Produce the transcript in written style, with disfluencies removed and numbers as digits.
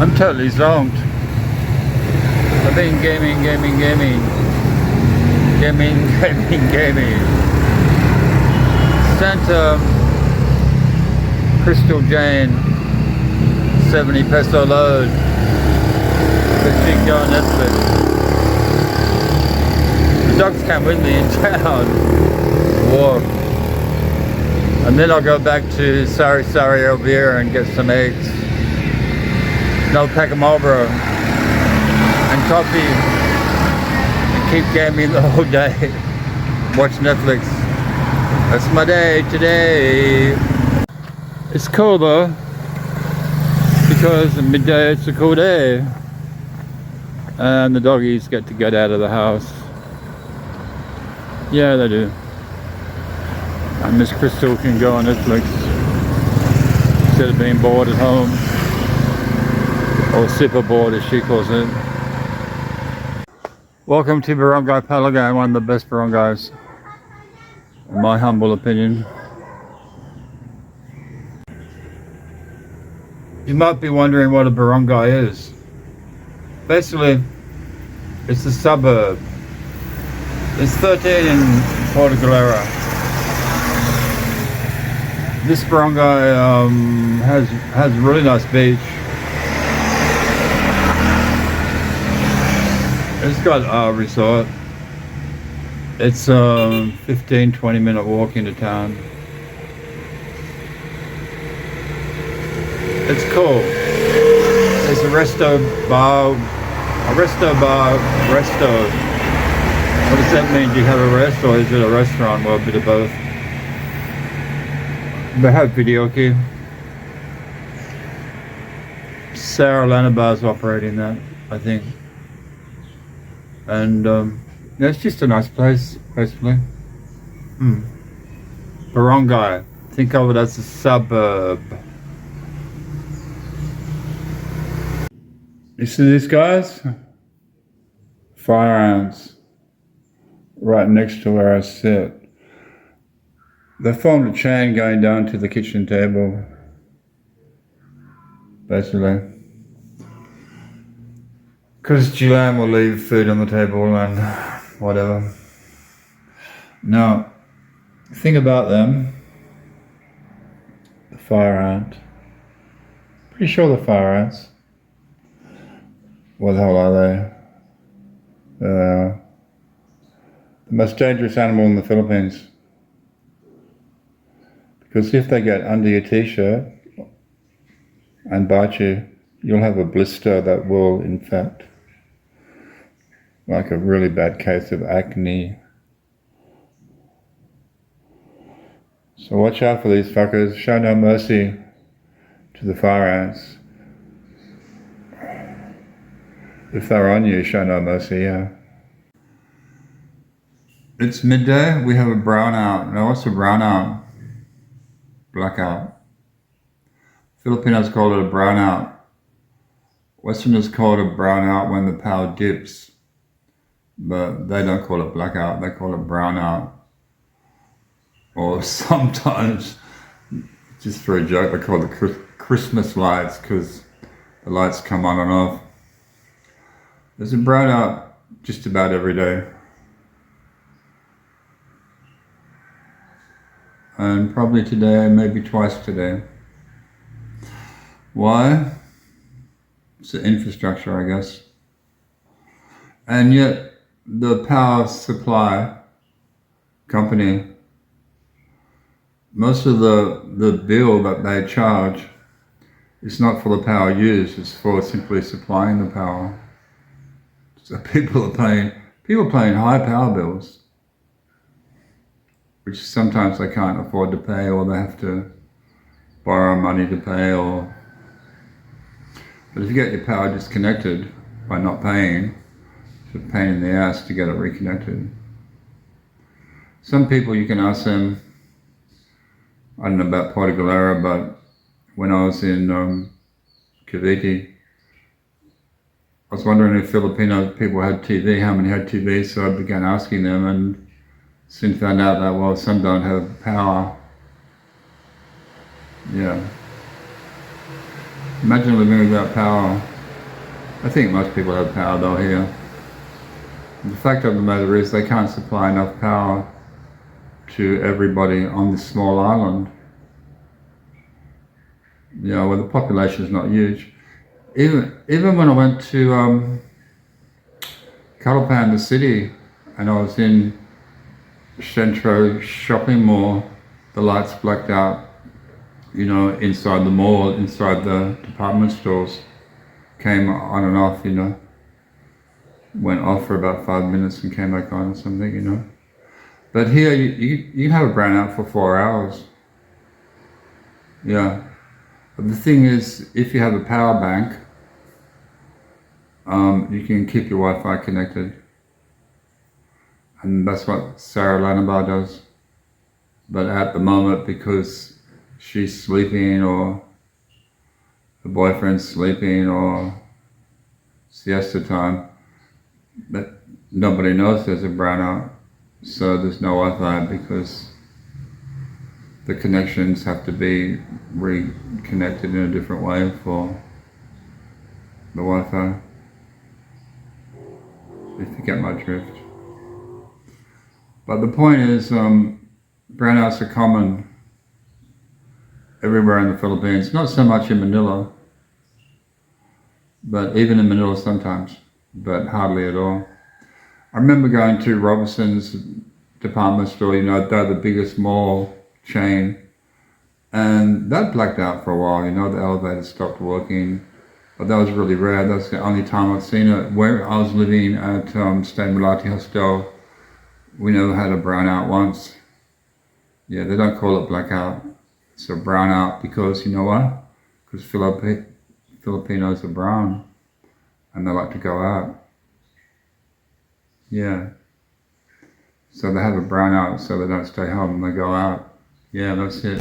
I'm totally zonked. I've been gaming. Santa Crystal Jane, 70 peso load. But she can go on Netflix. The dogs came with me in town to walk. And then I'll go back to Sari Elvira and get some eggs. Another pack of Marlboro. And coffee. And keep gaming the whole day. Watch Netflix. That's my day today. It's cool though. Because at midday it's a cool day. And the doggies get to get out of the house. Yeah, they do. And Miss Crystal can go on Netflix instead of being bored at home, or super bored as she calls it. Welcome to Barangay Palagay, one of the best barangays, in my humble opinion. You might be wondering what a barangay is. Basically, it's a suburb. There's 13 in Porto Galera. This barangay has a really nice beach. It's got a resort. It's a 15-20 minute walk into town. It's cool. There's a resto. What does that mean? Do you have a rest or is it a restaurant? Well, a bit of both. They have video key. Sarah Lanabar's operating that, I think. And yeah, it's just a nice place, basically. Barangay. Think of it as a suburb. You see these guys? Fire ants. Right next to where I sit. They formed a chain going down to the kitchen table. Basically. Because Julian will leave food on the table and whatever. Now, the thing about them, the fire ant. Pretty sure they're fire ants. What the hell are they? The most dangerous animal in the Philippines. Because if they get under your t-shirt and bite you, you'll have a blister that will infect. Like a really bad case of acne. So watch out for these fuckers. Show no mercy to the fire ants. If they're on you, show no mercy, yeah. It's midday, we have a brownout. Now what's a brownout? Blackout. Filipinos call it a brownout. Westerners call it a brownout when the power dips. But they don't call it blackout, they call it brownout. Or sometimes, just for a joke, they call it Christmas lights because the lights come on and off. There's a brownout just about every day. And probably today, maybe twice today. Why? It's the infrastructure, I guess. And yet, the power supply company, most of the bill that they charge is not for the power used, it's for simply supplying the power. So people are paying high power bills, which sometimes they can't afford to pay, or they have to borrow money to pay, but if you get your power disconnected by not paying, it's a pain in the ass to get it reconnected. Some people, you can ask them, I don't know about Porto Galera, but when I was in Cavite, I was wondering if Filipino people had TV, how many had TV, so I began asking them and soon found out that, well, some don't have power. Yeah. Imagine living without power. I think most people have power though here. The fact of the matter is they can't supply enough power to everybody on this small island. You know, where the population is not huge. Even when I went to Calapan, the city, and I was in Centro shopping mall, the lights blacked out, you know, inside the mall, inside the department stores, came on and off, you know, went off for about 5 minutes and came back on or something, you know. But here, you can have a brownout for 4 hours. Yeah. But the thing is, if you have a power bank, you can keep your Wi-Fi connected. And that's what Sarah Lanabar does. But at the moment, because she's sleeping or the boyfriend's sleeping or siesta time, but nobody knows there's a brownout. So there's no Wi-Fi because the connections have to be reconnected in a different way for the Wi-Fi. If you get my drift. But the point is, brownouts are common everywhere in the Philippines. Not so much in Manila, but even in Manila sometimes, but hardly at all. I remember going to Robinson's department store, you know, they're the biggest mall chain, and that blacked out for a while, you know, the elevator stopped working, but that was really rare. That's the only time I've seen it. Where I was living at Stan Malati Hostel, we never had a brownout once. Yeah, they don't call it blackout, it's a brownout because, you know what? Because Filipinos are brown and they like to go out. Yeah. So they have a brownout so they don't stay home and they go out. Yeah, that's it.